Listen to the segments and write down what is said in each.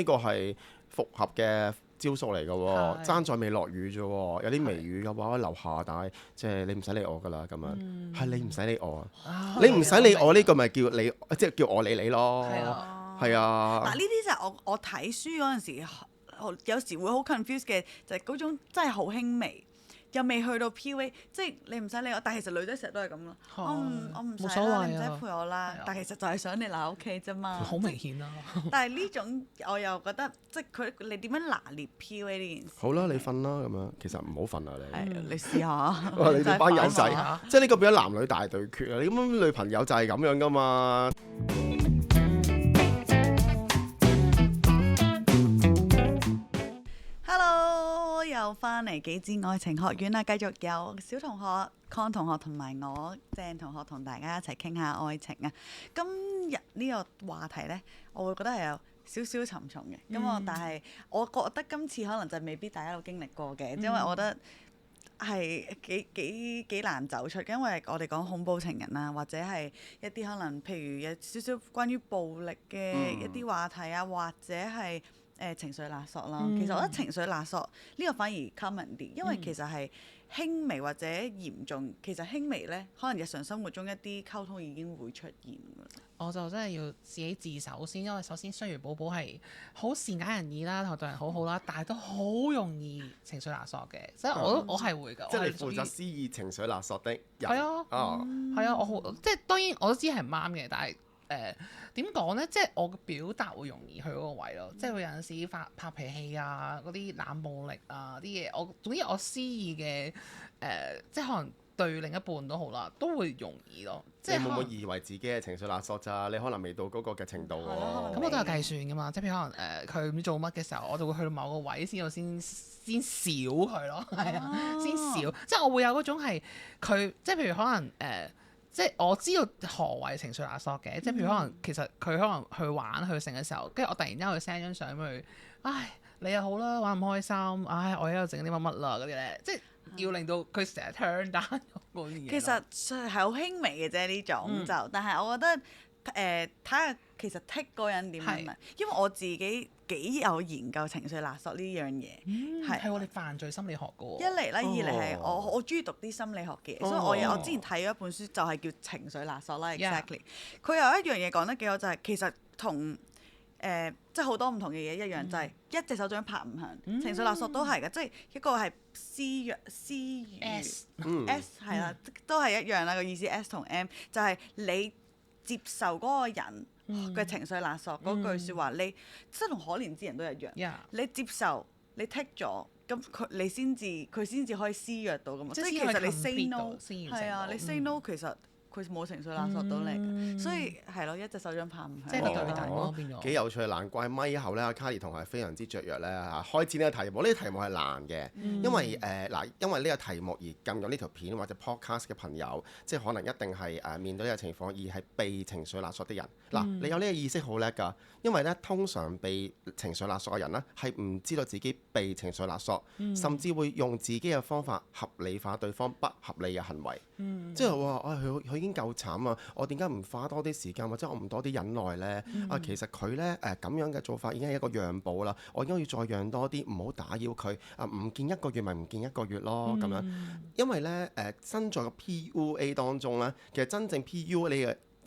呢個係復合嘅招數嚟嘅喎，爭在未落雨啫喎，有啲微雨嘅話我留下，但係即係你唔使理我㗎啦咁樣，係你唔使理我啊，你唔使理我呢個咪叫你，即係叫我理你咯，係啊。嗱呢啲就係我睇書嗰陣時，有時會好 confused 嘅，就係嗰種真係好輕微。又未去到 PUA，即係你唔使理我，但係其實女仔成日都係咁咯。我唔使啦，你唔使陪我啦。但係其實就係想你留喺屋企啫嘛。好明顯啦。但係呢種我又覺得，即係你點樣拿捏 PUA 呢件事？好啦，你瞓啦咁樣，其實唔好瞓啊你。你試下。哇！你哋班友仔，即係呢個變咗男女大對決啊！你咁女朋友就係咁樣噶嘛。又翻嚟幾支愛情學院啦，繼續有小同學、康同學同埋我鄭同學同大家一齊傾下愛情啊！今日呢個話題呢，我會覺得係有少少沉重嘅，但係我覺得今次可能就未必大家都經歷過嘅，因為我覺得係幾難走出，因為我哋講恐怖情人啊，或者係一啲可能譬如有少少關於暴力嘅一啲話題啊，或者係情緒勒索啦。其實我覺得情緒勒索呢個反而 common 啲，因為其實係輕微或者嚴重。其實輕微呢，可能日常生活中一啲溝通已經會出現㗎啦。我就真係要自己自首先，因為首先雖然寶寶係好善解人意啦，同對人好好啦，但係都好容易情緒勒索嘅，所以我係會㗎。即係你負責施以情緒勒索的人。係啊，係啊，我好即係當然我都知係唔啱嘅，但係點講呢？即係我嘅表達會容易去嗰個位咯，即係會有陣時發脾氣啊，嗰啲冷暴力啊啲嘢，總之我施以嘅即係可能對另一半都好啦，都會容易咯。即係你會唔會以為自己係情緒勒索咋？你可能未到嗰個嘅程度喎。咁我都有計算噶嘛，即係譬如可能佢唔知做乜嘅時候，我就會去到某個位先少佢咯，係啊，先少。即係我會有嗰種係佢，即係譬如可能即係我知道何謂情緒勒索嘅，即係譬如可能其實佢可能去玩去成嘅時候，跟住我突然之間去 send 張相俾佢，唉你又好啦，玩唔開心，唉我喺度整啲乜乜啦嗰啲咧，即係要令到佢成日 turn down 嗰啲嘢。其實係好輕微嘅啫呢種就，但係我覺得睇下其實剔嗰人點樣，因為我自己幾有研究情緒勒索呢樣嘢，係我哋犯罪心理學嘅喎。一嚟啦，二嚟係我中意讀啲心理學嘅，所以我之前睇咗一本書就係叫情緒勒索啦 ，exactly。佢有一樣嘢講得幾好，就係其實同即係好多唔同嘅嘢一樣，就係一隻手掌拍唔響。情緒勒索都係嘅，即係一個係施虐 S 係啦，都係一樣啦個意思。S 同 M 就係你接受嗰個人嘅情緒勒索嗰句説話，你即係同可憐之人都一樣。你接受，你剔咗，咁佢先至可以施虐到㗎嘛。即係其實你 say no 係啊，你 say no 其實佢冇情緒勒索到你，所以係咯，一隻手掌拍唔響。即係個對等咯，變咗幾有趣，難怪咪後咧，卡莉同學係非常之雀躍咧嚇。開始呢個題目，呢個題目係難嘅，因為因為呢個題目而撳咗呢條片或者 podcast 嘅朋友，即係可能一定係面對呢個情況而係被情緒勒索的人。嗱，你有呢個意識好叻㗎，因為咧通常被情緒勒索嘅人咧係唔知道自己被情緒勒索，甚至會用自己嘅方法合理化對方不合理嘅行為。即係話佢已經夠慘啊！我點解唔花多啲時間，或者我唔多啲忍耐呢？其實佢呢咁樣嘅做法已經係一個讓步啦。我應該要再讓多啲，唔好打擾佢。唔見一個月咪唔見一個月咯，咁樣。因為呢身在個 PUA 當中呢，其實真正 PUA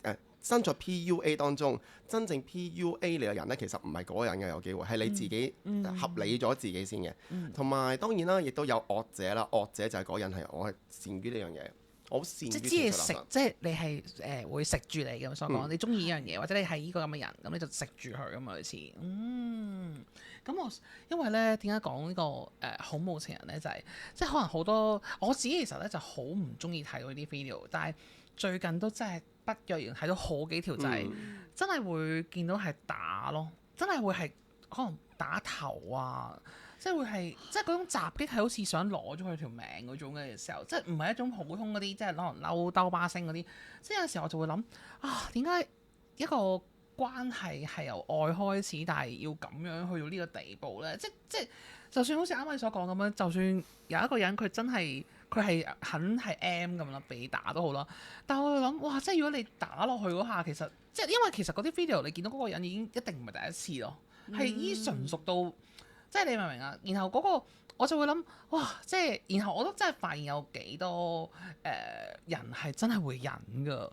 嘅身在 PUA 當中，真正 PUA 你嘅人呢，其實唔係嗰個人嘅，有機會係你自己合理咗自己先嘅。同埋當然啦，亦都有惡者啦，惡者就係嗰人係我係擅於呢樣嘢。我善於即係知你食，即係你係會食住你咁所講，你中意呢樣嘢，或者你係呢個咁嘅人，咁你就食住佢咁類似。咁我因為咧點解講呢個恐怖情人咧，就係即係可能好多我自己其實咧就好唔中意睇嗰啲 video，但係最近都真係不約而同睇到好幾條，就係真係會見到係打咯，真係會係可能打頭啊。即係會係，即係嗰種襲擊係好似想攞咗佢條命嗰種嘅時候，即係唔係一種普通嗰啲，即係可能嬲兜巴星嗰啲。即係有時候我就會諗點解一個關係係由愛開始，但係要咁樣去到呢個地步咧？即就算好似啱啱你所講咁樣，就算有一個人佢真係佢係肯係 M 咁啦，被打都好啦。但係我會諗，哇！即係如果你打落去嗰下，其實即係因為其實嗰啲 video 你見到嗰個人已經一定唔係第一次咯。係依純熟到，即係你明唔明啊？然後嗰個我就會諗，哇！即係然後我都真係發現有幾多人係真係會忍㗎。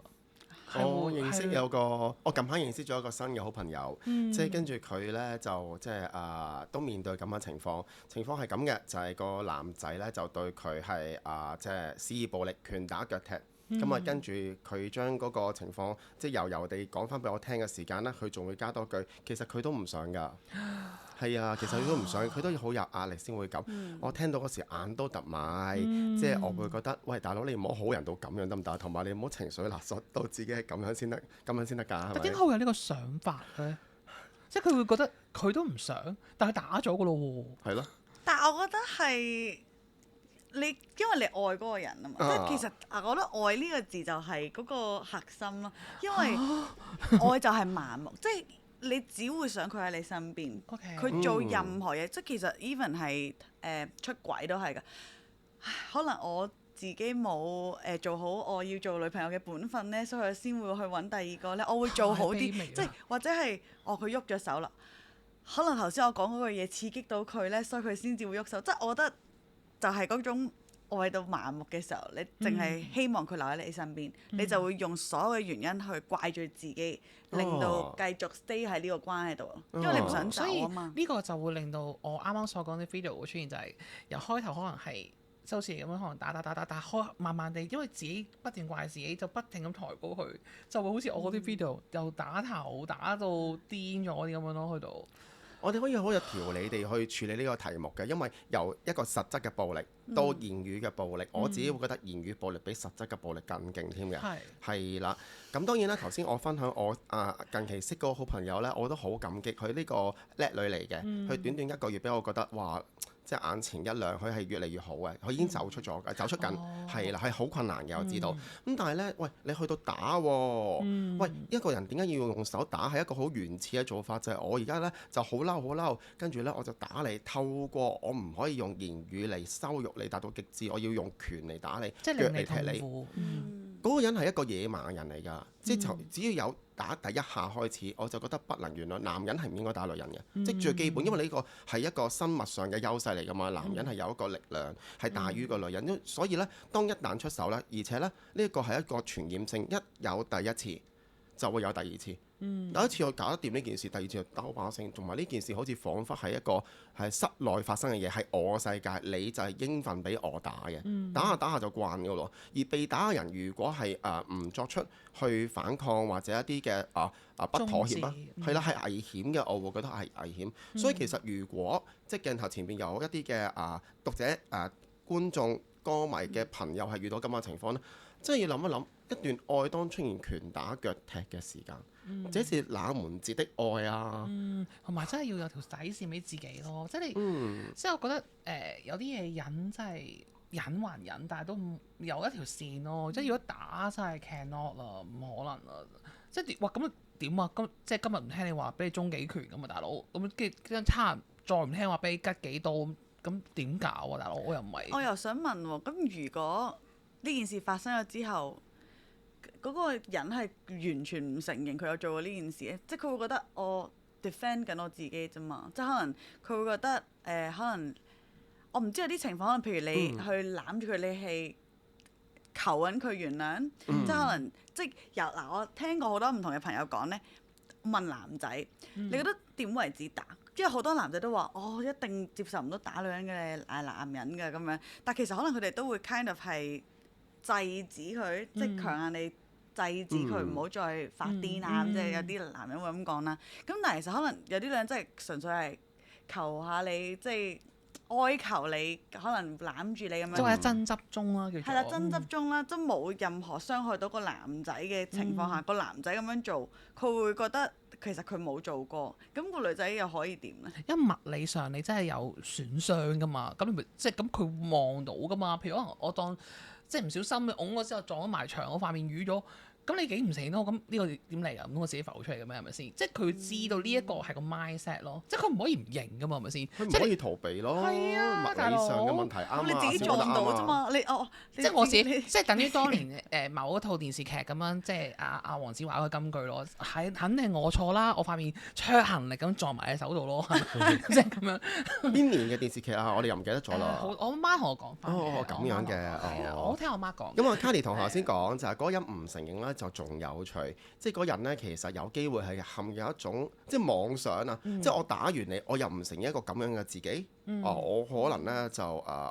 我認識有個，我近排認識咗一個新嘅好朋友，即係跟住佢呢，就即係都面對咁嘅情況係咁嘅，就係個男仔呢，就對佢係即係施以暴力，拳打腳踢。咁啊，跟住佢將嗰個情況即係柔柔地講翻俾我聽嘅時間呢，佢仲會加多句，其實佢都唔想㗎。係啊，其實佢都唔想，佢都好有壓力先會咁。我聽到嗰時眼都突埋，即係我會覺得，喂，大佬你唔好好人到咁樣得唔得？同埋你唔好情緒勒索到自己係咁樣先得，咁樣先得㗎。但點解會有呢個想法咧？即係佢會覺得佢都唔想，但係打咗㗎咯喎。係咯。但係我覺得係你，因為你愛嗰個人啊嘛，即係其實我覺得愛呢個字就係嗰個核心咯，因為愛就係盲目，即係。你只會想佢喺你身邊，佢做任何嘢，即係其實 even 係出軌都係㗎。可能我自己冇做好我要做女朋友嘅本分咧，所以佢先會去揾第二個咧。我會做好啲，即係或者係佢喐咗手啦。可能頭先我講嗰句嘢刺激到佢咧，所以佢先至會喐手。即係我覺得就係嗰種。愛到麻木嘅時候，你淨係希望佢留喺你身邊，你就會用所有嘅原因去怪罪自己，令到繼續 stay 喺呢個關係度咯。因為你唔想走啊嘛。呢個就會令到我啱啱所講啲 video 會出現，就係由開頭可能係即好似咁樣，可能打，開慢慢地，因為自己不斷怪自己，就不停咁抬高佢，就會好似我嗰啲 video 又打頭打到癲咗啲咁樣咯，去到。我哋可以好有條理地去處理呢個題目嘅，因為由一個實質嘅暴力到言語嘅暴力，我自己會覺得言語暴力比實質嘅暴力更勁添嘅。係啦，咁當然啦，頭先我分享我近期識嗰個好朋友呢，我都好感激佢呢個叻女嚟嘅，佢短短1個月俾我覺得哇！即係眼前一亮，佢係越嚟越好嘅，佢已經走出咗嘅，走出緊，係啦，係好困難嘅，我知道。咁但係呢，喂，你去到打喎，喂，一個人點解要用手打？係一個好原始嘅做法，就係我而家呢就好嬲，跟住呢我就打你，透過我唔可以用言語嚟羞辱你達到極致，我要用拳嚟打你，腳嚟踢你。嗰個人係一個野蠻人嚟㗎，即係只要有打第一下開始，我就覺得不能原諒。男人係唔應該打女人嘅，即係最基本，因為呢個係一個生物上嘅優勢嚟㗎嘛。男人係有一個力量係大於個女人，所以呢，當一旦出手呢，而且呢，呢個係一個傳染性，一有第一次就會有第二次。第一次我搞得掂呢件事，第二次就兜把聲，同埋呢件事好似彷彿係一個係室內發生嘅嘢，係我嘅世界，你就係應份俾我打嘅。打下就慣㗎咯。而被打嘅人如果係唔作出去反抗或者一啲嘅不妥協啦，係啦，係危險嘅，我會覺得係危險。所以其實如果即係鏡頭前邊有一啲嘅讀者、觀眾、歌迷嘅朋友係遇到咁嘅情況呢，真係要諗一諗一段愛當出現拳打腳踢嘅時間。這是冷門節的愛啊！同埋真係要有條底線俾自己咯，即係你，即係我覺得有啲嘢忍真係忍還忍，但係都有一條線咯。即係如果打真係 cannot 啦，唔可能啦。即係哇咁點啊？即係今日唔聽你話，俾你中幾拳咁啊，大佬咁跟住差再唔聽話，俾你吉幾刀咁點搞啊，大佬？我又唔係。我又想問喎，咁如果呢件事發生咗之後，嗰個人係完全唔承認佢有做過呢件事咧，即係佢會覺得我 defend 緊我自己啫嘛，即係可能佢會覺得可能我唔知有啲情況，可能譬如你去攬住佢，你係求緊佢原諒，即係可能即係我聽過好多唔同嘅朋友講咧，問男仔，你覺得點為止打？因為好多男仔都話我一定接受唔到打女人嘅，係男人嘅咁樣，但其實可能佢哋都會 kind of 係制止佢，即係強硬你。制止佢唔好再發癲啊！即係有啲男人會咁講啦。咁但係其實可能有啲女人真係純粹係求下你，即係哀求你，可能攬住你咁樣。即係爭執中啦，叫做。係啦，爭執中啦，即係冇任何傷害到個男仔嘅情況下，個男仔咁樣做，佢會覺得其實佢冇做過。咁個女仔又可以點咧？因為物理上你真係有損傷噶嘛，咁你咪即係咁佢望到噶嘛。譬如可能我當。即係唔小心，你拱咗之後撞咗埋牆，我塊面瘀咗，咁咁你幾唔承認都好，咁呢個點嚟㗎？唔通我自己浮出嚟嘅咩？係咪先？即係佢知道呢一個係個 mindset 咯，即係佢唔可以唔認㗎嘛？係咪先？佢唔可以逃避咯。係啊物理上嘅問題啱啊，咁你自己做唔到啫嘛？即係我自己，即係等於當年某一套電視劇咁樣，即係阿黃子華嗰個金句咯，係肯定我錯啦，我塊面灼行力咁撞埋喺手度咯，即係咁樣。邊年嘅電視劇啊？我哋又唔記得咗啦。我媽同我講翻。哦，咁樣嘅。係啊，我聽我媽講。咁啊，Carly 同學頭先講就係嗰人唔承認咧，就仲有趣。即係嗰人咧，其實有機會係陷入一種即係妄想啊！即係我打完你，我又唔承認一個咁樣嘅自己。我可能咧就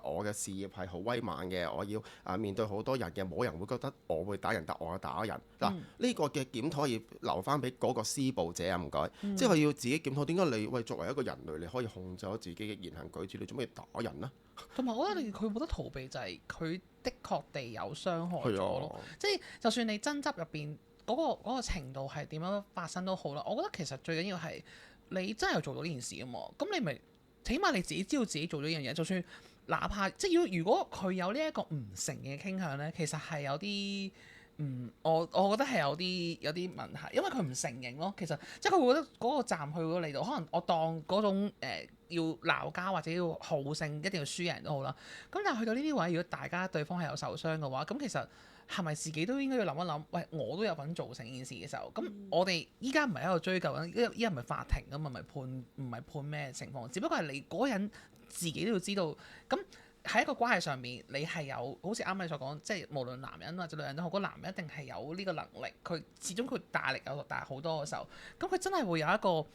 我嘅事業係好威猛嘅，我要面對好多人嘅，冇人會覺得我會打人，但我打人嗱。呢個嘅檢討要留翻俾嗰個施暴者啊，唔該。即係佢要自己檢討，點解你作為一個人類，你可以控制咗自己嘅言行舉止，你做咩打人呢？同埋我覺得佢冇得逃避，就係佢的確地有傷害咗咯。即係就算你爭執入邊嗰個程度係點樣發生都好啦，我覺得其實最緊要係你真係做到呢件事啊嘛。咁你咪起碼你自己知道自己做咗呢樣嘢，就算哪怕即係如果佢有呢一個唔承認嘅傾向咧，其實係有啲我覺得係有啲問題，因為佢唔承認咯。其實即係佢會覺得嗰個站去到嚟到，可能我當嗰種要鬧交或者要好勝，一定要輸人都好啦。咁但係去到呢啲位，如果大家對方係有受傷嘅話，咁其實係咪自己都應該要諗一諗？喂，我都有份做成件事嘅時候，咁我哋依家唔係喺度追究緊，依家唔係法庭咁啊，唔係判咩情況？只不過係你嗰個人自己都要知道。咁喺一個關係上面，你係有好似啱啱你所講，即係無論男人或者女人都好，嗰個男人一定係有呢個能力，佢始終佢大力有大好多嘅時候，咁佢真係會有一個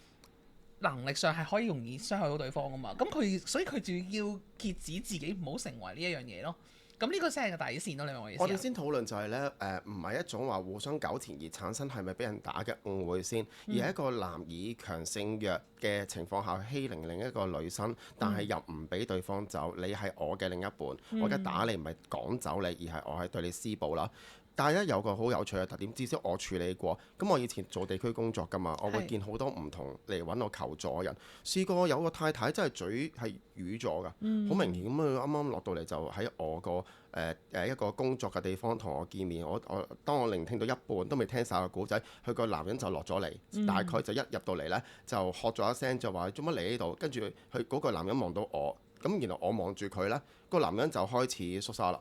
能力上係可以容易傷害到對方噶嘛。咁所以佢就要遏止自己唔好成為呢一樣嘢咯。咁呢個先係個底線咯，你明我意思？我哋先討論就係咧，唔係一種話互相糾纏而產生係咪俾人打嘅誤會先，而係一個男以強勝弱嘅情況下欺凌另一個女生，但係又唔俾對方走，你係我嘅另一半，我而家打你唔係趕走你，而係我係對你施暴啦。但係咧有個好有趣嘅特點，至少我處理過。咁我以前做地區工作㗎嘛，我會見好多唔同嚟揾我求助嘅人。試過有個太太真係嘴係瘀咗㗎，好明顯咁佢啱啱落到嚟就喺我個一個工作嘅地方同我見面。當我聆聽到一半都未聽晒個故仔，佢個男人就落咗嚟，大概就一入到嚟呢，就喝咗一聲就話做乜嚟呢度？跟住佢嗰個男人望到我。咁然後我望住佢呢，個男人就開始縮沙啦。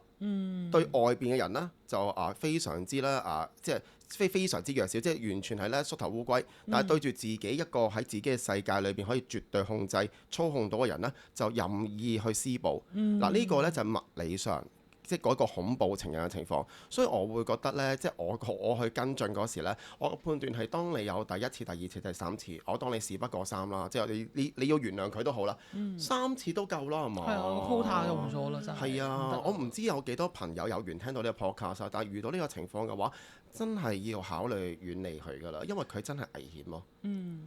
對外邊嘅人呢，就非常之啦即係非常之弱小，即係完全係咧縮頭烏龜。但係對住自己一個喺自己嘅世界裏邊可以絕對控制、操控到嘅人呢，就任意去施暴。呢個呢，就係物理上。即係嗰個恐怖情人嘅情況，所以我會覺得呢，即係我去跟進嗰時呢，我判斷係當你有第一次、第二次、第三次，我當你事不過三啦，即係你要原諒佢都好啦，3次都夠啦，係嘛？係啊，quota 用咗啦，真係。係啊，我唔知有幾多朋友有緣聽到呢個 podcast，但係遇到呢個情況嘅話，真係要考慮遠離佢㗎啦，因為佢真係危險咯。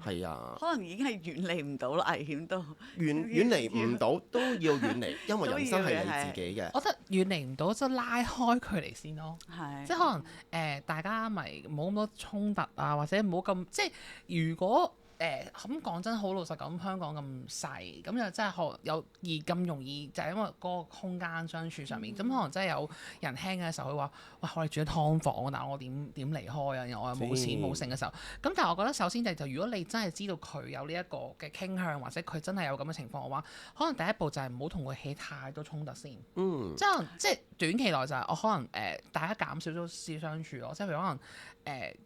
係啊。可能已經係遠離唔到啦，危險到遠離唔到都要遠離，因為人生係你自己嘅。我覺得遠離唔到，即係拉開距離先咯。即係可能大家咪冇咁多衝突啊，或者冇咁即係如果。咁講真，好老實講，香港咁細，咁又真係有而咁容易，就係因為嗰個空間相處上面，咁可能真係有人輕嘅時候，佢話：喂，我哋住喺劏房，但係我點離開啊？然後我又冇錢冇剩嘅時候，咁但係我覺得首先就如果你真係知道佢有呢一個嘅傾向，或者佢真係有咁嘅情況嘅話，可能第一步就係唔好同佢起太多衝突先。即係短期內就係我可能大家減少咗少相處咯，即係譬如可能。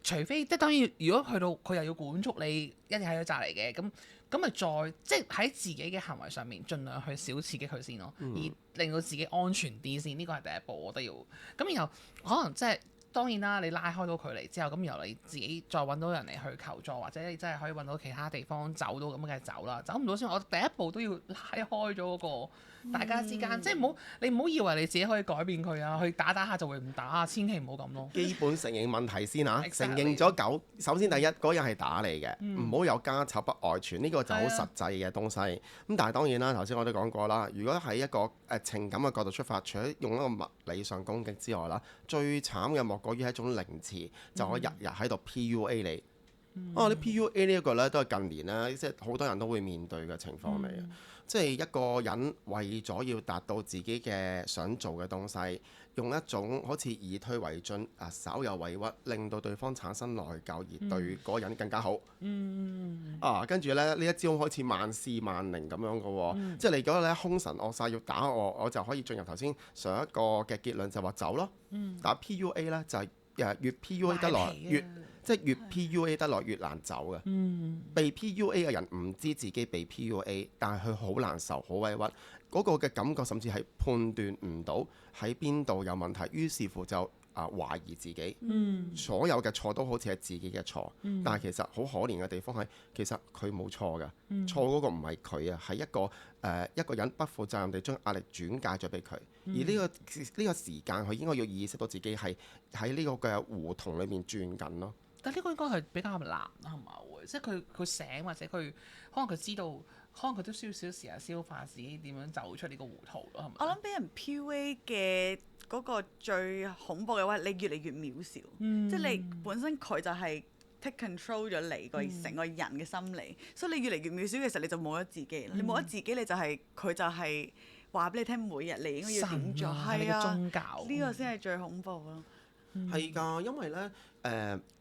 除非即係當然，如果去到佢又要管束你，一定喺度責嚟嘅，咁咪再即係喺自己嘅行為上面，盡量去少刺激佢先咯，而令到自己安全啲先，呢個係第一步，我覺得要。咁然後可能即係當然啦，你拉開到距離之後，咁然後你自己再揾到人嚟去求助，或者你真係可以揾到其他地方走到咁嘅走啦，走唔到先，我第一步都要拉開咗嗰個。大家之間，即係你唔好以為你自己可以改變佢啊，去打下就會唔打啊，千祈唔好咁咯。基本承認問題先嚇，承認咗首先第一嗰人係打你嘅，唔好有家醜不外傳，呢個就好實際嘅東西。咁但係當然啦，頭先我都講過啦，如果喺一個情感嘅角度出發，除咗用一個物理上攻擊之外啦，最慘嘅莫過於係一種凌遲，就可以日日喺度 PUA 你。你 PUA 呢一個咧都係近年咧，即係好多人都會面對嘅情況嚟嘅。即係一個人為咗要達到自己嘅想做嘅東西，用一種好似以退為進稍有委屈，令到對方產生內疚，而對嗰個人更加好。跟住咧呢一招開始萬試萬靈咁樣嘅喎，即係你如果咧兇神惡煞要打我，我就可以進入頭先上一個嘅結論就話走咯。但係 PUA 咧就係越 PUA 得來越。即係越 PUA 得來越難走嘅。被 PUA 嘅人唔知自己被 PUA，但係佢好難受、好委屈，嗰個嘅感覺甚至係判斷唔到喺邊度有問題，於是乎就懷疑自己。所有嘅錯都好似係自己嘅錯，但係其實好可憐嘅地方係其實佢冇錯㗎。錯嗰個唔係佢啊，係一個人不負責任地將壓力轉介咗俾佢。而呢個時間佢應該要意識到自己係喺呢個嘅胡同裏面轉緊咯。但呢個應該係比較難係嘛？會即係佢醒或者佢可能佢知道，可能佢都需要少少時間消化自己點樣走出呢個糊塗咯，係咪？我諗俾人 PUA 嘅嗰個最恐怖嘅話，你越嚟越渺小，即係你本身佢就係 take control 咗你個成個人嘅心理，所以你越嚟越渺小嘅時候，你就冇咗自己。你冇咗自己，你就係佢就係話俾你聽，每日你應該要點做，係啊，宗教呢個先係最恐怖咯。係㗎，因為咧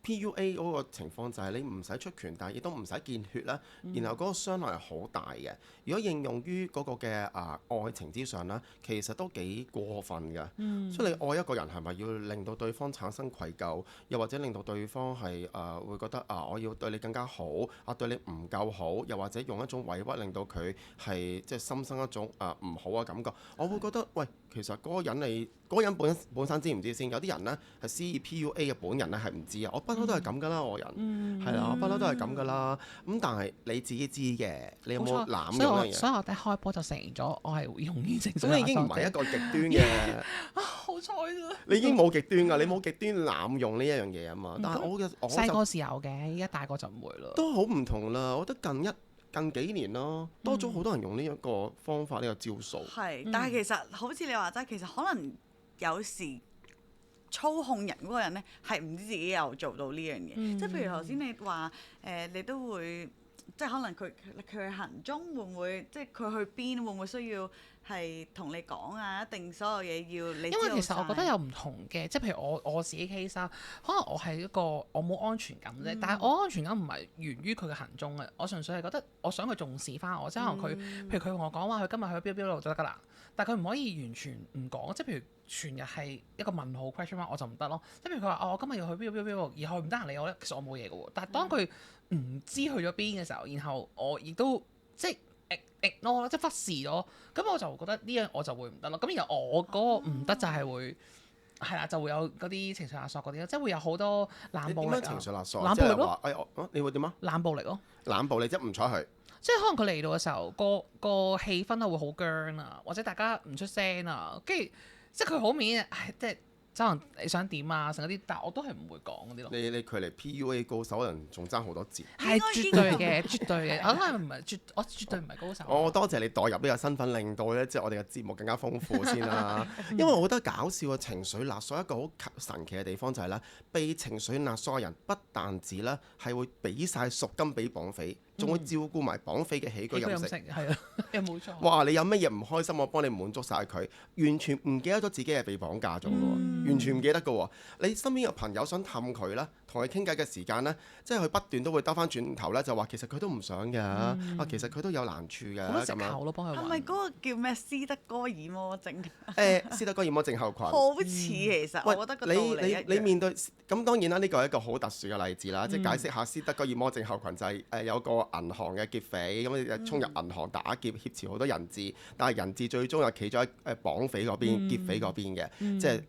PUA 嗰個情況就係你唔使出拳，但係亦都唔使見血啦。然後嗰個傷害係好大嘅。如果應用於嗰個嘅愛情之上啦，其實都幾過分㗎。所以你愛一個人係咪要令到對方產生愧疚，又或者令到對方係會覺得我要對你更加好，對你唔夠好，又或者用一種委屈令到佢係即係心生一種唔好嘅感覺。我會覺得喂，其實嗰個人本身知唔知先？有啲人呢係施以 PUA 嘅本人呢係唔知啊。我不嬲都係咁噶啦，我人係啦，我不嬲都係咁噶啦。咁但係你自己知嘅，你有冇濫用呢樣嘢？所以我一開波就承認咗，我係用呢情緒。咁你已經唔係一個極端嘅。好彩啦！你已經冇極端㗎，你冇極端濫用呢一樣嘢啊嘛。但係我細個時候嘅，依家大個就唔會啦。都好唔同啦。我覺得近幾年咯，多咗好多人用呢一個方法，呢個招數。係，但係其實好似你話齋，其實可能有時操控人嗰個人咧係唔知自己有做到呢樣嘢。即係譬如頭先你話你都會即係可能佢嘅行蹤會唔會即係佢去邊會唔會需要係同你講啊？一定所有嘢要你知道晒。因為其實我覺得有唔同嘅，即係譬如我自己 case 啦，可能我係一個我冇安全感啫，但係我安全感唔係源於佢嘅行蹤嘅，我純粹係覺得我想佢重視翻我，即係可能佢譬如佢同我講話佢今日去邊度就得㗎啦，但係佢唔可以完全唔講，即係譬如全日係一個問號 question mark 我就唔得咯，即係譬如佢話我今日要去邊度，而佢唔得閒理我咧，其實我冇嘢嘅喎，但係當佢唔知去咗邊嘅時候，然後我亦都即係ignore 即係忽視咗，咁我就覺得呢樣我就會唔得咯。咁然後我嗰個唔得就係會係啦，就會有嗰啲情緒勒索嗰啲咯，即係會有好多冷暴力啊。點樣情緒勒索？冷暴力咯。你會點啊？冷暴力咯。冷暴力即係唔睬佢。即係可能佢嚟到嘅時候，個氣氛都會好僵啊，或者大家唔出聲啊，跟住即係佢好明顯即係。可能你想點啊，成嗰啲，但係我都係唔會講嗰啲咯。你距離 PUA 高手人仲爭好多節。係絕對嘅，絕對嘅。我絕對唔係高手。我多謝你代入呢個身份，令到咧即係我哋嘅節目更加豐富先啦。因為我覺得搞笑嘅情緒勒索一個好神奇嘅地方就係咧，被情緒勒索嘅人不但止咧係會俾晒贖金俾綁匪，仲會照顧埋綁匪嘅起居飲食。係啊，又冇錯。哇！你有乜嘢唔開心，我幫你滿足晒佢，完全唔記得咗自己係被綁架咗喎。完全唔記得㗎喎，你身邊嘅朋友想氹佢啦，同佢傾偈嘅時間呢，即係佢不斷都會兜翻轉頭咧，就話其實佢都唔想嘅，其實佢都有難處嘅咁樣。係咪嗰個叫咩斯德哥爾摩症？斯德哥爾摩症候群。好似其實，我覺得個道理一樣。你面對咁當然啦，呢個係一個好特殊嘅例子啦，即係解釋下斯德哥爾摩症候群就係有個銀行嘅劫匪咁衝入銀行打劫，挾持好多人質，但係人質最終又企咗喺綁匪嗰邊、劫匪嗰邊嘅，即係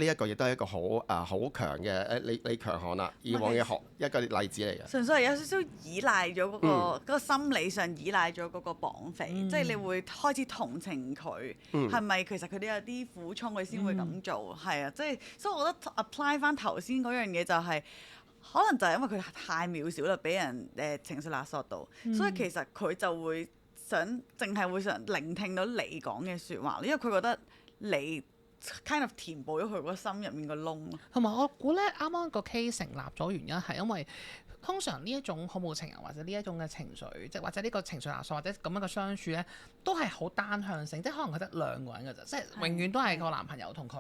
呢一個亦都係一個好強嘅李強項啦，以往嘅一個例子嚟嘅。純粹係有少少依賴咗嗰個心理上依賴咗嗰個綁匪，即係你會開始同情佢，係咪其實佢哋有啲苦衷佢先會咁做？係啊，即係所以我覺得 apply 翻頭先嗰樣嘢就係。可能就係因為佢太渺小啦，俾人情緒勒索到，所以其實佢就會淨係會想聆聽到你講嘅説話，因為佢覺得你 kind of 填補咗佢個心入面個窿咯。同埋我估咧，啱啱個 case 成立咗原因係因為通常呢一種恐怖情人或者呢一種嘅情緒，即係或者呢個情緒勒索或者咁樣嘅相處咧，都係好單向性，即係可能佢得兩個人㗎咋，即係永遠都係個男朋友同佢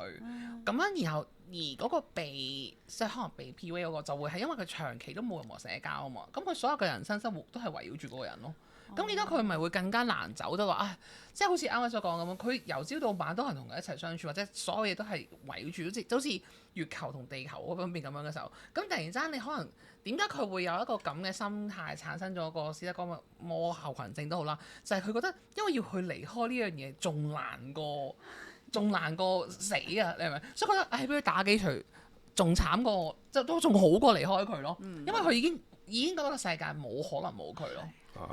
咁樣，然後而嗰個被即係可能被 PUA 嗰個就會係因為佢長期都冇任何社交啊嘛，咁佢所有嘅人生生活都係圍繞住嗰個人咯。咁而家佢咪會更加難走，都話啊，即係好似啱啱所講咁樣，佢由朝到晚都係同佢一齊相處，或者所有嘢都係圍繞住，好似月球同地球嗰方面咁樣嘅時候，咁突然間你可能點解佢會有一個咁嘅心態產生咗個斯德哥爾摩候群症都好啦，就係佢覺得因為要去離開呢樣嘢仲難過死啊，你明唔明？所以覺得唉，俾佢打幾錘仲慘過，即係都仲好過離開佢咯，因為佢已經覺得個世界冇可能冇佢咯。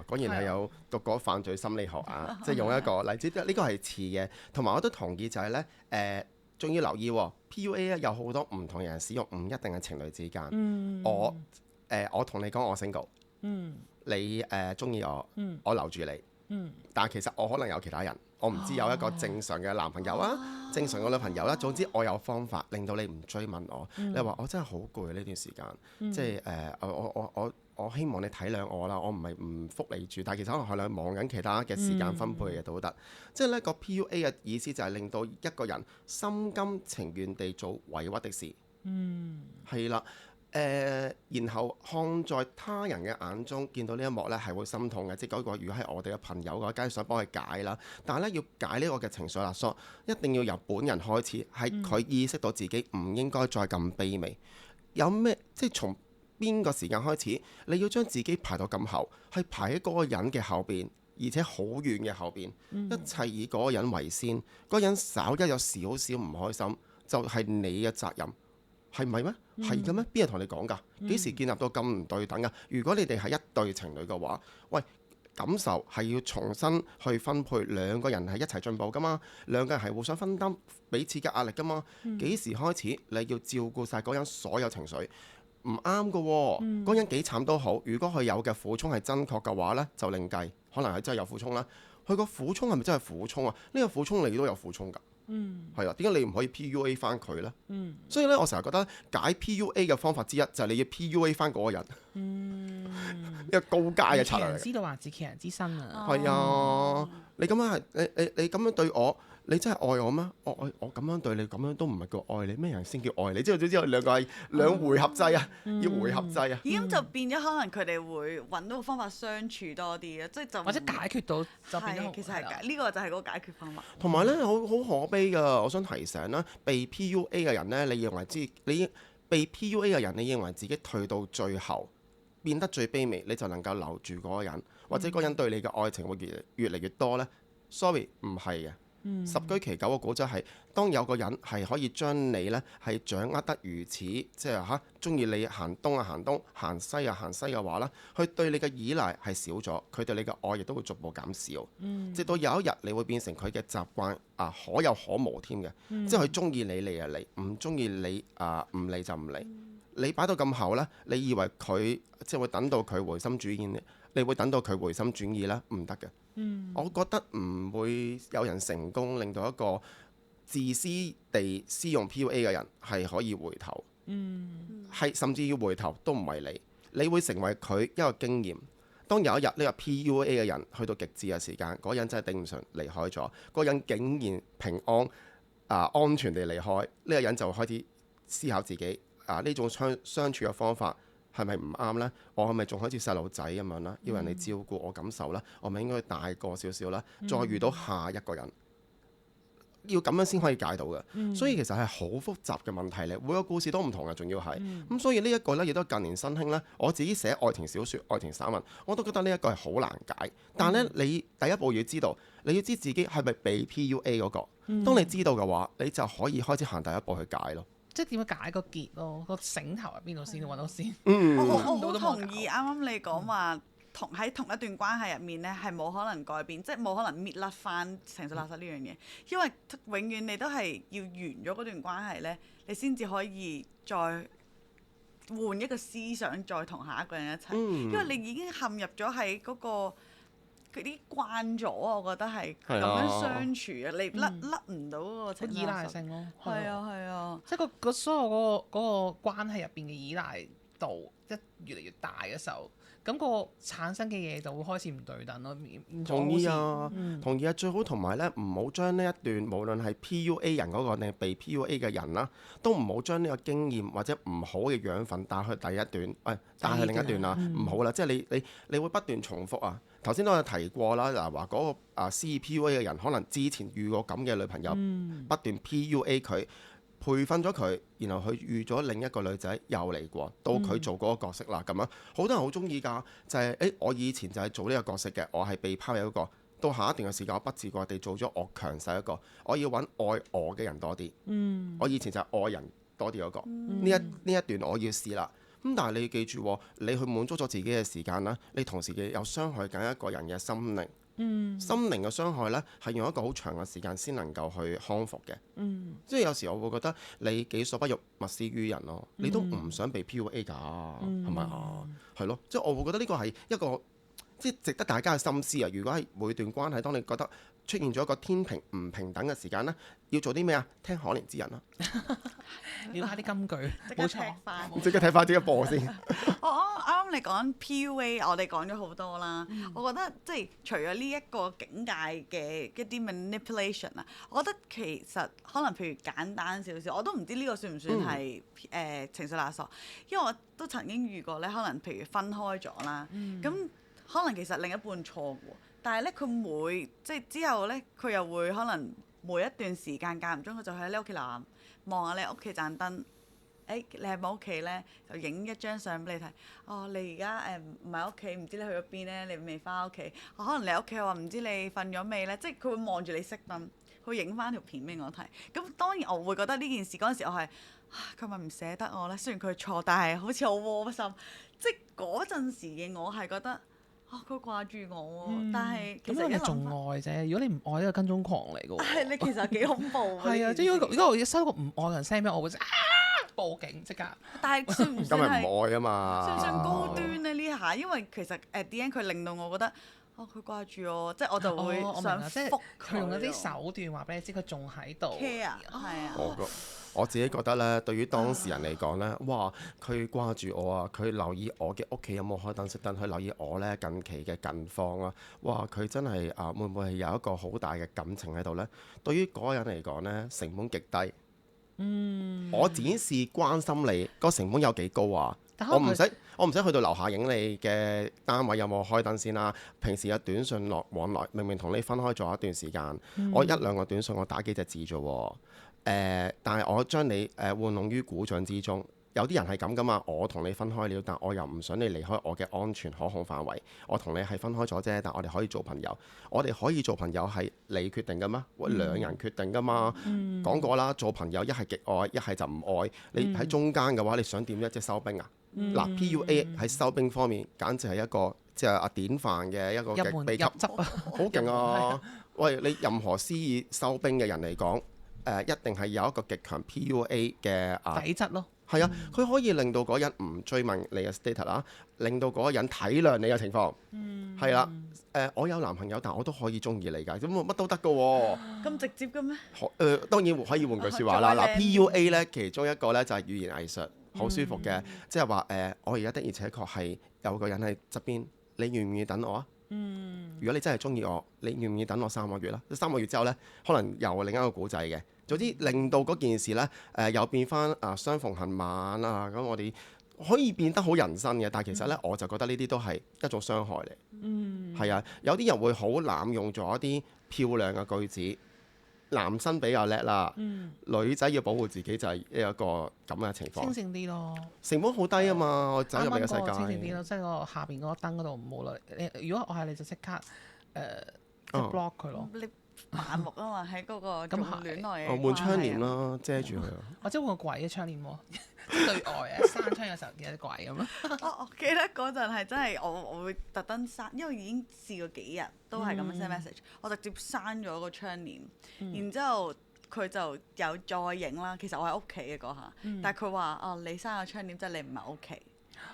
果然係有讀過犯罪心理學啊！即係用一個例子，呢個係似嘅，同埋我都同意就係呢，仲要留意PUA 咧有好多唔同人使用，唔一定係情侶之間。我同你講我 single，你中意我，我留住你，但係其實我可能有其他人，我唔知有一個正常嘅男朋友啊，正常嘅女朋友啦。總之我有方法令到你唔追問我。你話我真係好攰呢段時間，即係我希望你體諒我啦，我唔係唔覆你住，但係其實可能係你忙緊其他嘅時間分配嘅都得。即係呢個 PUA 嘅意思就係令到一個人心甘情願地做委屈的事。係啦。然後看在他人嘅眼中見到呢一幕呢係會心痛嘅，即係嗰個如果係我哋嘅朋友嘅話，梗係想幫佢解啦。但係呢，要解呢個嘅情緒勒索，一定要由本人開始，係佢意識到自己唔應該再咁卑微。有咩即係從邊個時間開始，你要將自己排到咁後，係排喺嗰個人嘅後邊，而且好遠嘅後邊，一切以嗰個人為先。嗰個人稍一有少少唔開心，就係你嘅責任。係咪咩？係嘅咩？邊人同你講㗎？幾時建立到咁唔對等㗎？如果你哋係一對情侶嘅話，喂，感受係要重新去分配，兩個人係一齊進步㗎嘛，兩個人係互相分擔彼此嘅壓力㗎嘛。幾時開始你要照顧晒嗰人所有情緒？唔啱㗎喎，嗰人幾慘都好，如果佢有嘅苦衷係真確嘅話呢，就另計，可能係真係有苦衷啦。佢個苦衷係咪真係苦衷啊？呢個苦衷你都有苦衷㗎。係啊，點解你唔可以 PUA 翻佢呢？所以咧，我成日覺得解 PUA 嘅方法之一就係你要 PUA 翻嗰個人，一個高階嘅策略嚟。知道還治其人之身啊！係啊，你咁樣係你咁樣對我，你真係愛我咩？我咁樣對你，咁樣都唔係叫愛你，咩人先叫愛你？之後兩個係兩回合制啊，要回合制啊。咁就變咗可能佢哋會揾到個方法相處多啲啊，即係就或者解決到就變咗。其實係呢個就係嗰個解決方法。同埋咧，好可悲㗎。我想提醒啦，被 PUA 嘅人咧，你認為你被 PUA 嘅人，你認為自己退到最後變得最卑微，你就能夠留住嗰個人，或者嗰個人對你嘅愛情會越嚟越多呢？ Sorry， 唔係嘅。十居其九嘅古仔係，當有個人係可以將你呢係掌握得如此，即係中意你行東啊行東，行西啊行西嘅話呢，佢對你嘅依賴係少咗，佢對你嘅愛亦都會逐步減少，直到有一日你會變成佢嘅習慣可有可無添嘅，即係佢中意你嚟就嚟，唔中意你唔嚟就唔嚟。你擺到咁後呢，你以為佢即係會等到佢回心轉意，你會等到佢回心轉意呢？唔得嘅。我覺得唔會有人成功令到一個自私地施用 PUA 嘅人係可以回頭，甚至要回頭都唔係你會成為佢一個經驗。當有一日呢個 PUA 嘅人去到極致嘅時間，嗰人真係頂唔順離開咗，嗰人竟然平安安全地離開，呢個人就開始思考自己呢種相處嘅方法係咪唔啱呢？我係咪仲好似細路仔咁樣啦？要人哋照顧我感受啦，我咪應該大個少少啦，再遇到下一個人，要咁樣先可以解到嘅。所以其實係好複雜嘅問題嚟，每個故事都唔同嘅，仲要係咁。所以呢一個呢，亦都近年新興呢。我自己寫愛情小説、愛情散文，我都覺得呢一個係好難解。但係呢，你第一步要知道，你要知自己係咪被 PUA 嗰個。當你知道嘅話，你就可以開始行第一步去解咯。即係點樣解個結咯？個繩頭喺邊度先揾到先？我好同意啱啱你講話，喺同一段關係入面咧，係冇可能改變，即係冇可能搣甩翻情緒勒索呢樣嘢，因為永遠你都係要完咗嗰段關係咧，你先至可以再換一個思想，再同下一個人一齊，因為你已經陷入咗喺嗰個。佢啲慣咗，我覺得係咁樣相處啊，你甩唔到嗰個情緒依賴性咯。係啊係啊，即係個所有嗰個關係入邊嘅依賴度越嚟越大嘅時候，咁個產生嘅嘢就會開始唔對等咯。同意啊，同意啊，最好同埋咧唔好將呢一段無論係 PUA 人嗰個定係被 PUA 嘅人啦，都唔好將呢個經驗或者唔好嘅養分帶去第一段，帶去另一段啦，唔好啦，即係你會不斷重複啊。頭先都有提過啦，嗱話嗰個施 PUA 嘅人可能之前遇過咁嘅女朋友，不斷 PUA 佢。培訓咗佢，然後佢遇咗另一個女仔又嚟過，到佢做嗰個角色啦咁樣，好多人好中意㗎，就係我以前就係做呢個角色嘅，我係被拋棄嗰個，到下一段嘅時間我不自覺地做咗我強勢一個，我要揾愛我嘅人多啲，我以前就係愛人多啲嗰個，呢一段我要試啦。咁但係你要記住，你去滿足咗自己嘅時間啦，你同時嘅有傷害緊一個人嘅心靈。心靈嘅傷害呢，係用一個好長嘅時間先能夠去康復嘅。即係有時我會覺得你己所不欲，勿施於人咯。你都唔想被 PUA 㗎，係咪啊？係咯，即係我會覺得呢個係一個即係值得大家嘅心思啊。如果係每段關係，當你覺得出現咗一個天平唔平等嘅時間呢，要做啲咩啊？聽可憐之人啦，了解啲金句，冇錯。即刻睇翻啲一播先。我啱啱你講 PUA，我哋講咗好多啦。我覺得即係除咗呢一個境界嘅一啲 manipulation 啊，我覺得其實可能譬如簡單少少，我都唔知呢個算唔算係情緒勒索，因為我都曾經遇過咧，可能譬如分開咗啦，咁可能其實另一半錯嘅喎，但係咧佢即係之後咧，佢又會可能每一段時間間唔中，佢就喺你屋企樓望下你屋企盞燈。你係咪屋企咧？就影一張相俾你睇。哦，你而家唔喺屋企，唔知你去咗邊咧？你未翻屋企。可能你喺屋企話唔知你瞓咗未咧？即係佢會望住你熄燈，佢影翻條片俾我睇。咁當然我會覺得呢件事嗰陣時我係，佢咪唔捨得我咧？雖然佢錯，但係好似好窩心。即係嗰陣時嘅我係覺得，佢掛住我喎。但係其實你仲愛啫。如果你唔愛，呢個跟蹤狂嚟㗎喎。係你其實幾恐怖。係啊，即係如果我收個唔愛嘅人 send 俾我，會報警即刻。但係算唔算係唔愛啊嘛？算唔算高端咧呢下？因為其實點解佢令到我覺得佢掛住我，即係我就會想覆佢用一啲手段話俾你知佢仲喺度。係啊。我自己覺得咧，對於當事人嚟講咧，哇！佢掛住我啊，佢留意我嘅屋企有冇開燈熄燈，佢留意我咧近期嘅近況啊，哇！佢真係會唔會係有一個好大嘅感情喺度咧？對於嗰個人嚟講咧，成本極低。我展示關心你，個成本有幾高啊？我唔使去到樓下影你嘅單位有冇開燈先啦。平時有短信往來，明明同你分開咗一段時間，我1-2個短信我打幾隻字啫喎。但係我將你玩弄於股掌之中。有啲人係咁噶嘛，我同你分開了，但我又唔想你離開我嘅安全可控範圍。我同你係分開咗啫，但我哋可以做朋友。我哋可以做朋友係你決定噶嘛？兩人決定噶嘛？講過啦，做朋友一係極愛，一係就唔愛。你喺中間嘅話，你想點啫？即係收兵啊！嗱，PUA 喺收兵方面，簡直係一個即係典範嘅一個極秘笈，好勁啊！喂，你任何施以收兵嘅人嚟講，一定係有一個極強 PUA 嘅底質咯。係啊，佢可以令到嗰人唔追問你嘅 status 啦，令到嗰個人體諒你嘅情況。係啦，我有男朋友，但我都可以中意你㗎，咁乜都得㗎喎。咁直接嘅咩？當然可以換句説話啦。嗱，PUA 咧其中一個咧就係語言藝術，好舒服嘅，即係話我而家的而且確係有個人喺側邊，你願唔願意等我啊？如果你真係中意我，你願唔願意等我3個月啦？3個月之後咧，可能又另一個古仔嘅。總之令到嗰件事咧，又變翻相逢恨晚啊！咁我哋可以變得好人生嘅，但係其實咧，我就覺得呢啲都係一種傷害嚟。係啊，有啲人會好濫用咗一啲漂亮嘅句子，男生比較叻啦，女仔要保護自己就係一個咁嘅情況。清醒啲咯，成本好低啊嘛！我走入你嘅世界。清醒啲咯，即係個下邊嗰個燈嗰度唔好啦。如果我係你就即刻即 block 佢咯。盲目啊嘛，喺嗰個咁戀愛嘅關係。換窗簾啦，遮住佢。或者換個櫃嘅窗簾喎，對外啊，閂窗嘅時候見到啲櫃咁咯。我記得嗰陣係真係我會特登閂，因為已經試過幾日都係咁樣 send message，我直接閂咗個窗簾，然之後佢就有再影啦。其實我喺屋企嘅嗰下，但係佢話你閂個窗簾即係你唔係屋企，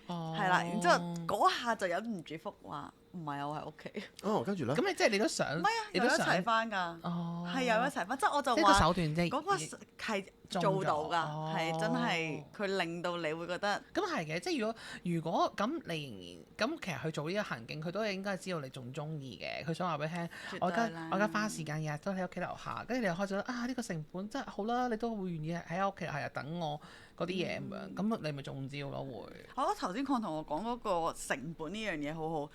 係啦。然之後嗰下就忍唔住覆話唔係啊，我喺屋企。哦，跟住咧，咁你即係你都想，唔係啊，你都想有一齊翻㗎。哦，係有一齊翻，即係我就即係個話手段啫。嗰個係中做到咗㗎，係真係佢令到你會覺得咁係嘅，即係如果咁你仍然咁，其實佢做呢個行徑，佢都應該知道你仲中意嘅。佢想話俾你聽，我而家花時間日日都喺屋企樓下，跟住你又開咗呢個成本真係好啦，你都會願意喺屋企係等我嗰啲嘢咁樣，咁你咪中招咯會。我覺得頭先鄺同我講嗰個成本呢樣嘢好好，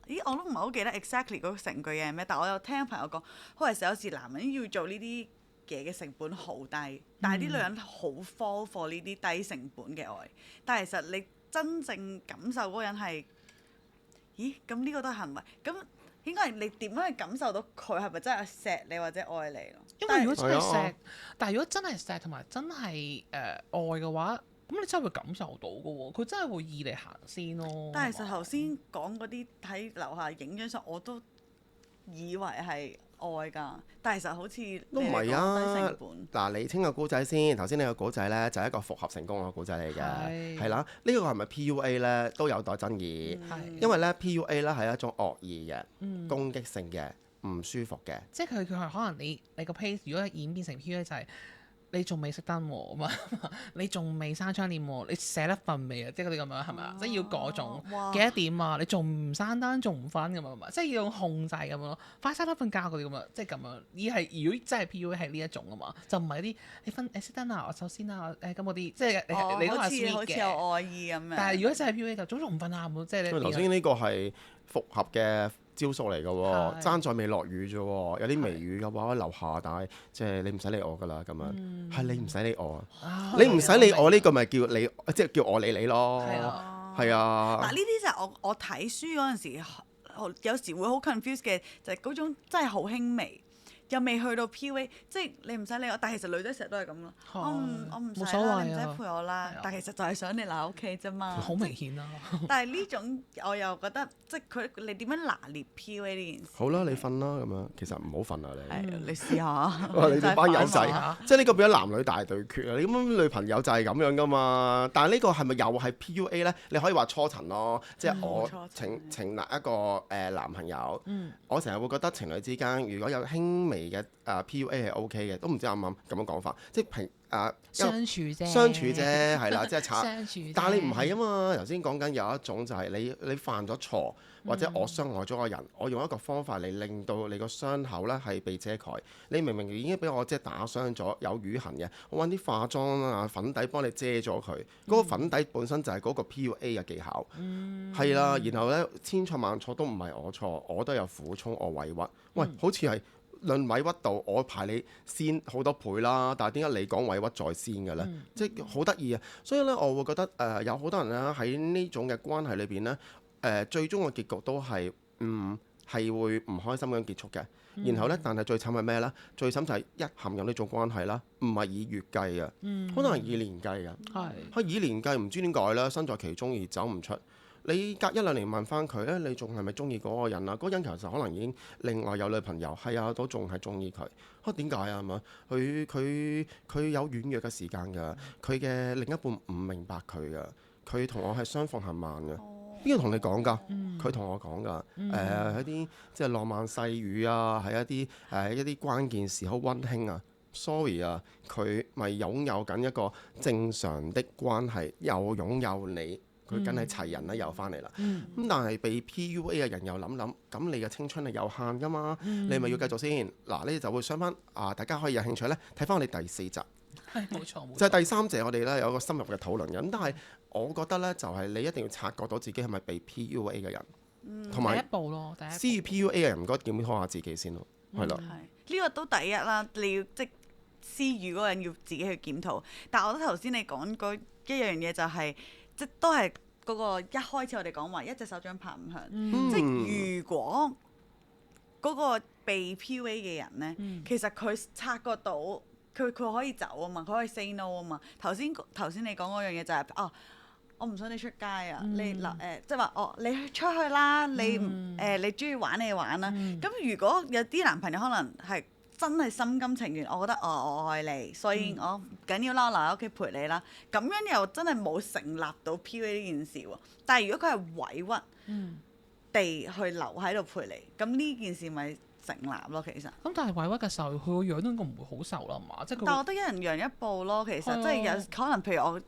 因為我都唔係好記得 exactly 嗰個成句嘢係咩，但係我有聽朋友講，可能有時男人要做呢啲嘢嘅成本好低，但係啲女人好 fall for 呢啲低成本嘅愛，但係其實你真正感受嗰個人係，咦？咁呢個都係行為，咁應該係你點樣去感受到佢係咪真係錫你或者愛你咯？因為如果真係係錫，但係如果真係錫同埋真係愛嘅話，咁你真係會感受到嘅喎，佢真係會意你行先咯。但係其實頭先講嗰啲喺樓下影張相，我都以為係愛㗎，但係其實好似你都唔係哋講低啊成本。嗱，你聽個古仔先。頭先你個古仔咧就係一個復合成功嘅古仔嚟嘅，係啦。呢個係咪 PUA 咧都有待爭議，因為咧 PUA 咧係一種惡意嘅、攻擊性嘅、唔舒服嘅。即係佢係可能你個 pace 如果演變成 PUA 就係你仲未熄燈喎嘛，你仲未閂窗簾喎，你捨得瞓未啊？即係嗰啲咁樣係咪啊？即係要嗰種幾多點啊？你仲唔閂燈，仲唔瞓咁樣，即係要用控制咁樣咯。快閂燈瞓覺嗰啲咁樣，即係咁樣。如果真係 PUA 係呢一種啊嘛，就唔係啲你熄燈啊，我首先啊，咁嗰啲，即係你都係 sweet 好似有愛意咁樣。但係如果真係 PUA 就早仲唔瞓啊，即係你頭先呢個係復合嘅招數嚟嘅喎，係爭在未落雨啫喎，有啲微雨嘅話樓下，但係即係你唔使理我㗎啦咁樣，係你唔使理我啊，你唔使理我呢個咪叫你，即係叫我理你咯，係啊。嗱呢啲就係我睇書嗰陣時，有時會好 confused 嘅，就係嗰種真係好輕微，又未去到 PUA，即係你唔使理我，但係其實女仔成日都係咁咯。我唔使啦，你唔使陪我啦，但係其實就係想你留喺屋企啫嘛。好明顯啦。但係呢種我又覺得，即係你點樣拿捏 PUA 呢件事？好啦，你瞓啦咁樣，其實唔好瞓啊你。係你試下。哇！你哋班友真係仔，即係呢個變咗男女大對決啊！你咁女朋友就係咁樣噶嘛，但係呢個係咪又係 PUA 咧？你可以話初層咯，即係我情勒一個男朋友，我成日會覺得情侶之間如果有輕微嘅PUA 係 OK 嘅，都唔知啱唔啱咁樣講法，即係相處啫，係啦，即係相處。但係你唔係啊嘛，頭先講緊有一種就係你犯咗錯，或者我傷害咗個人，我用一個方法嚟令到你個傷口咧係被遮蓋。你明明已經俾我即係打傷咗，有瘀痕嘅，我揾啲化妝啊粉底幫你遮咗佢。嗰個粉底本身就係嗰個 PUA 嘅技巧，係啦。然後咧千錯萬錯都唔係我錯，我都有苦衷，我委屈。喂，好似係。論委屈度，我排你先好多倍啦，但係點解你講委屈在先嘅咧？即係好得意啊！所以咧，我會覺得有好多人咧喺呢種嘅關係裏邊咧，最終嘅結局都係係會唔開心咁結束嘅。然後咧，但係最慘係咩咧？最慘就係一陷入呢種關係啦，唔係以月計嘅，可能係以年計嘅。係以年計，唔知點解咧，身在其中而走唔出。你隔一兩年問翻佢咧，你仲係咪中意嗰個人啊？嗰個人其實可能已經另外有女朋友，係啊，都仲係中意佢。點解啊？係嘛？佢有軟弱嘅時間㗎，佢嘅另一半唔明白佢㗎，佢同我係相逢恨晚㗎。邊個同你講㗎？佢同我講㗎。一啲即係浪漫細語啊，係一啲關鍵時好溫馨啊。Sorry 啊，佢咪擁有緊一個正常的關係，又擁有你。佢梗係齊人啦，又翻嚟啦。咁但係被 PUA 嘅人又諗，咁你嘅青春係有限㗎嘛？你咪要繼續先。嗱，呢就會想翻大家可以有興趣咧，睇翻我哋第4集。係冇錯，就係第3集，我哋咧有一個深入嘅討論嘅。咁但係我覺得咧，就係你一定要察覺到自己係咪被 PUA 嘅人，同埋第一步咯，施予 PUA 嘅人唔該檢討下自己先咯，係啦。呢個都第一啦，你要即施予嗰個人要自己去檢討。但係我覺得頭先你講嗰一樣嘢就係。即都係嗰個一開始我哋講話一隻手掌拍唔響，即係如果嗰個被 PUA 嘅人呢，其實佢察覺到佢可以走啊嘛，佢可以 say no 啊嘛。頭先你講嗰樣嘢就係我唔想你出街啊，你即係話你出去啦，你中意玩你玩啦。咁如果有啲男朋友可能係。真係心甘情願，我覺得我愛你，所以我唔緊要啦，我留喺屋企陪你啦。咁樣又真係冇成立到 PUA 呢件事喎。但係如果佢係委屈，地去留喺度陪你，咁呢件事咪成立咯，其實。咁但係委屈嘅時候，佢個樣都應該唔會好受啦嘛，即係佢。但我覺得一人讓一步咯，其實即係有可能，譬如我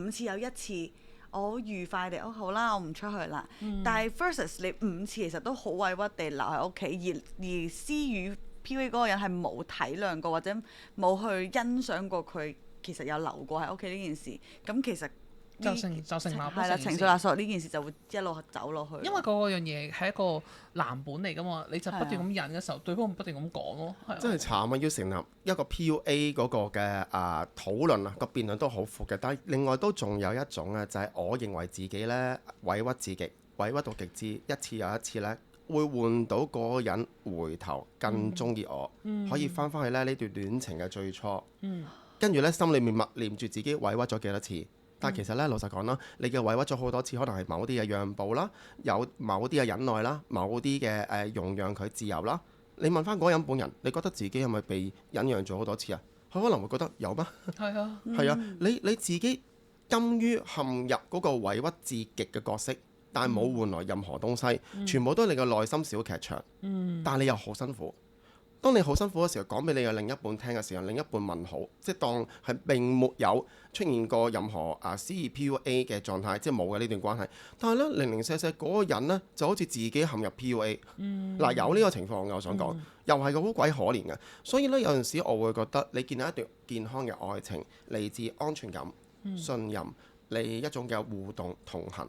5次有1次，我好愉快地好啦，我唔出去啦。但係 versus 你5次其實都好委屈地留喺屋企，而施與 PUA 嗰個人係冇體諒過或者冇去欣賞過佢其實有留過喺屋企呢件事，咁其實就成立係啦，情緒勒索呢件事就會一路走落去。因為嗰樣嘢係一個藍本嚟㗎嘛，你就不斷咁引嘅時候，對方不斷咁講咯。真係慘啊！要成立一個 PUA 嗰個嘅討論啊，個辯論都好闊嘅。但係另外都仲有一種咧，就係我認為自己咧委屈至極，委屈到極致，一次又一次咧，會換到嗰個人回頭更中意我，可以翻返去咧呢段戀情嘅最初。跟住咧心裏面默念住自己委屈咗幾多次。但係其實咧，老實講啦，你嘅委屈咗好多次，可能係某啲嘅讓步啦，有某啲嘅忍耐啦，某啲嘅容讓佢自由啦。你問翻嗰個人本人，你覺得自己係咪被忍讓咗好多次啊？佢可能會覺得有咩？係啊，係啊，你自己甘於陷入嗰個委屈至極嘅角色，但係冇換來任何東西，全部都係你嘅內心小劇場。但係你又好辛苦。當你好辛苦嘅時候，講俾你嘅另一半聽嘅時候，另一半問好，即係當係並沒有出現過任何施以 PUA 嘅狀態，即係冇嘅呢段關係。但係咧，零零舍舍嗰個人呢，就好似自己陷入 PUA。嗱，有呢個情況，我想講，又係好鬼可憐嘅。所以咧，有陣時我會覺得，你建立一段健康嘅愛情，嚟自安全感、信任，你一種嘅互動同行，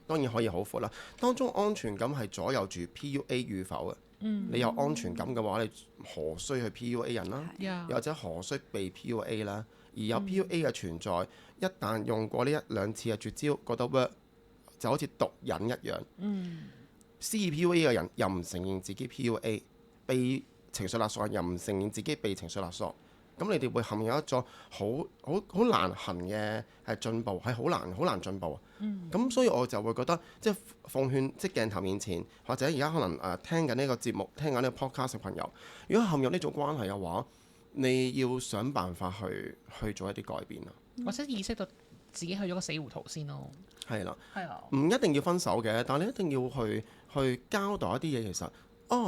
當然可以好闊啦。當中安全感係左右住 PUA 與否嘅。你有安全感嘅話，你何須去 PUA 人啦？又或者何須被 PUA 啦？而有 PUA 嘅存在，一旦用過呢1、2次嘅絕招，覺得 work 就好似毒癮一樣。施以 PUA 嘅人又唔承認自己 PUA，被情緒勒索又唔承認自己被情緒勒索。咁你哋會陷入一種好難行嘅進步，係好難進步。咁所以我就會覺得，即係奉勸即係鏡頭面前，或者而家可能聽緊呢個節目、聽緊呢個 podcast 嘅朋友，如果陷入呢種關係嘅話，你要想辦法去做一啲改變啦，或者意識到自己去咗個死胡同先咯。係啦，係啊，唔一定要分手嘅，但係你一定要去交代一啲嘢，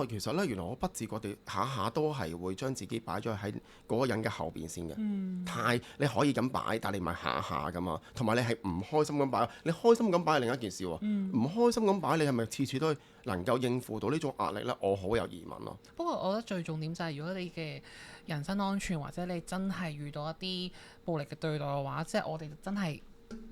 其實咧，原來我不自覺地下下都係會將自己擺咗喺嗰個人嘅後邊先嘅。你可以咁擺，但係你唔係下下噶嘛。同埋你係唔開心咁擺，你開心咁擺係另一件事喎。唔開心咁擺，你係咪次次都能夠應付到呢種壓力呢？我好有疑問咯。不過我覺得最重點就係，如果你嘅人身安全或者你真係遇到一啲暴力嘅對待嘅話，即係我哋真係。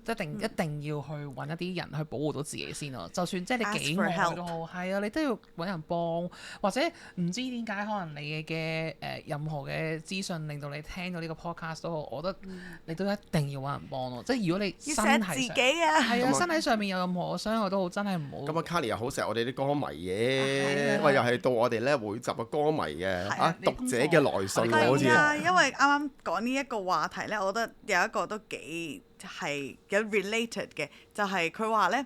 一定要去揾一啲人去保護到自己先咯。就算即係你幾愛都好，係啊，你都要揾人幫，或者唔知點解可能你嘅任何嘅資訊令到你聽到呢個 podcast 都好，我覺得你都一定要揾人幫咯。即係如果你身體上自己啊，係啊，身體上面有任何傷害都好，真係唔好。咁啊，Carly 又好錫我哋啲歌迷嘅，喂，又係到我哋咧每集嘅歌迷嘅讀者嘅來信喎，好似。因為啱啱講呢一個話題咧，我覺得有一個都幾係有 related 嘅，就係佢話咧，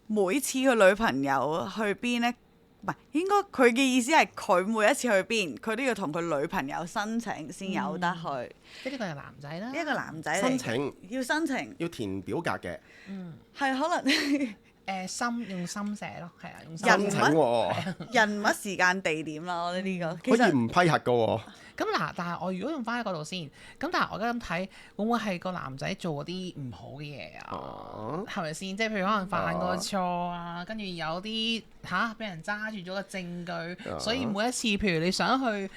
每次佢女朋友去邊咧，唔係應該佢嘅意思係佢每一次去邊，佢都要同佢女朋友申請先有得去。即係呢個係男仔啦，呢一個男仔嚟申請要申請，要填表格嘅。係可能用心寫咯，係啊，用心申請喎，人物、時間、地點啦，我覺得呢個其實可以唔批核嘅喎。咁嗱，但係我如果用翻喺嗰度先，咁但係我而家咁睇，會唔會係個男仔做嗰啲唔好嘅嘢啊？係咪先？即係譬如可能犯過錯啊，跟住有啲俾人揸住咗個證據，所以每一次譬如你想去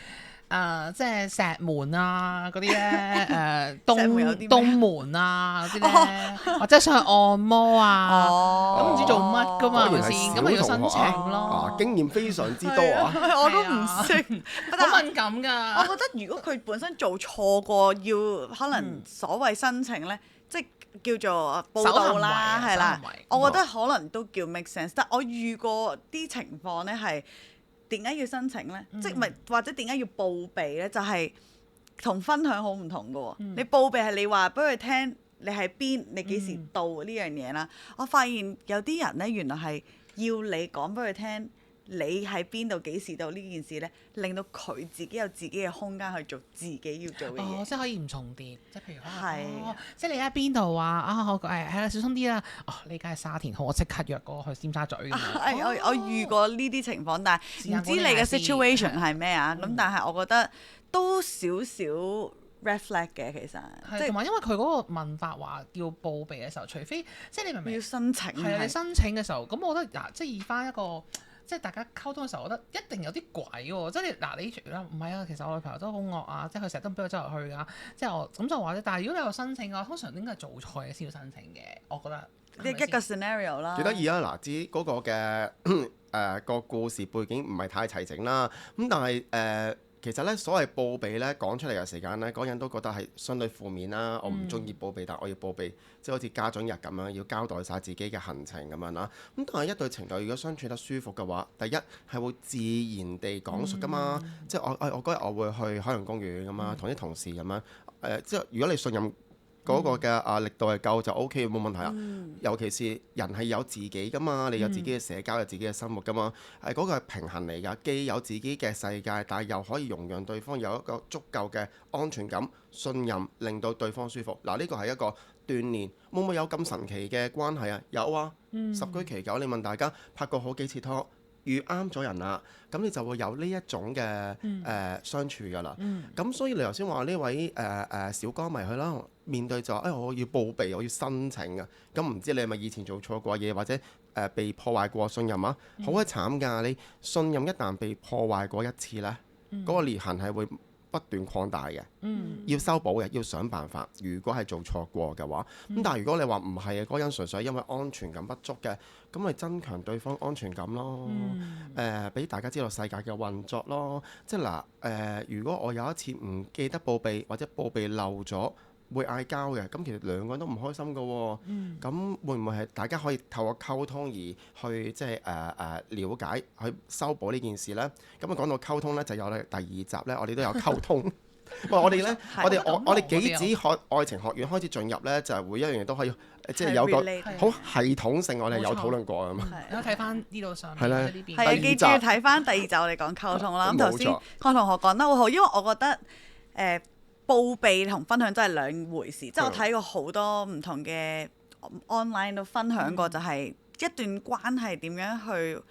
即係石門啊嗰啲咧，東門啊嗰啲咧，或者想去按摩啊，咁唔知做乜噶嘛，係咪先？咁咪要申請咯。經驗非常之多啊！我都唔識，好敏感㗎。我覺得如果佢本身做錯過，要可能所謂申請咧，即係叫做報道啦，係啦。我覺得可能都叫 make sense。但我遇過啲情況咧係。點解要申請呢？即係或者點解要報備呢？就係同分享好唔同嘅喎。你報備係你話俾佢聽，你喺邊，你幾時到呢樣嘢啦。我發現有啲人呢，原來係要你講俾佢聽，你喺邊度幾時到呢件事咧，令到佢自己有自己嘅空間去做自己要做嘅嘢。哦，即係可以唔重疊，即係譬如係即係你喺邊度啊？我係啦，小心啲啦。哦，你而家係沙田，好，我即刻約嗰個去尖沙咀咁樣。我遇過呢啲情況，但係唔知你嘅 situation 係咩啊？咁但係我覺得都少少 red flag 嘅，其實係同埋因為佢嗰個問法話要報備嘅時候，除非即係你明唔明？要申請係啊，你申請嘅時候，咁我覺得嗱，即係以翻一個。即係大家溝通嘅時候，我覺得一定有啲鬼喎！即係你唔係啊，其實我女朋友都好惡啊，即係佢成日都唔俾我周圍去㗎。即係我咁就話啫。但係如果你有申請嘅話，通常應該係做錯嘢先要申請嘅。我覺得一個 scenario 啦。幾得意啊！嗱，至於嗰個嘅個故事背景唔係太齊整啦。咁但係其實咧，所謂報備咧講出嚟嘅時間咧，嗰個人都覺得係相對負面啦。我唔中意報備，但我要報備，即係好似家長日咁樣，要交代晒自己嘅行程咁樣啦。咁但係一對情侶如果相處得舒服嘅話，第一係會自然地講述噶嘛。即係我嗰日我會去海洋公園咁啊，同啲同事咁樣即係如果你信任嗰個嘅力度係夠就 OK 冇問題啊。尤其是人係有自己噶嘛，你有自己嘅社交，有自己嘅生活噶嘛，嗰個係平衡嚟㗎。既有自己嘅世界，但係又可以容讓對方有一個足夠嘅安全感、信任，令到對方舒服。嗱，呢個係一個鍛鍊，會唔會有咁神奇嘅關係啊？有啊，十居其九。你問大家拍過好幾次拖，遇啱咗人啦，咁你就會有呢一種嘅相處㗎啦。咁所以你頭先話呢位小哥咪去啦，面對就話我要報備，我要申請啊。咁唔知你係咪以前做錯過嘢，或者被破壞過信任啊？好鬼慘㗎！你信任一旦被破壞過一次呢，嗰個裂痕係會不斷擴大嘅，要修補嘅，要想辦法。如果係做錯過嘅話，咁但係如果你話唔係嘅，嗰人純粹係因為安全感不足嘅，咁咪增強對方安全感咯。俾大家知道世界嘅運作咯。即係嗱，如果我有一次唔記得報備，或者報備漏咗，會嗌交嘅，咁其實兩個人都唔開心㗎喎。咁會唔會係大家可以透過溝通而去即係了解去修補呢件事呢？咁啊講到溝通呢，就有咧第二集呢，我哋都有溝通。我哋呢，我哋幾子愛情學院開始進入呢，就係會一樣嘢都可以即係有個好系統性，我哋有討論過㗎嘛。有睇翻呢度上係啦，呢邊。係啊，記住睇翻第二集我哋講溝通啦。咁頭先鄺同學講得好好，因為我覺得報備同分享真係兩回事。即係我睇過好多唔同嘅 online 都分享過，就係一段關係點樣去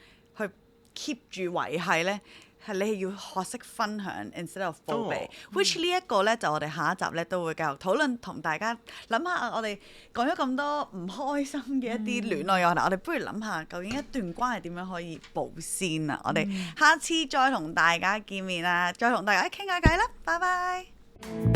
keep 住維係呢？係你係要學識分享 instead of 報備。which 呢一個呢，就我哋下一集呢都會繼續討論，同大家諗下我哋講咗咁多唔開心嘅一啲戀愛話題，我哋不如諗下究竟一段關係點樣可以保鮮啊！我哋下次再同大家見面啦，再同大家傾下偈啦，拜拜。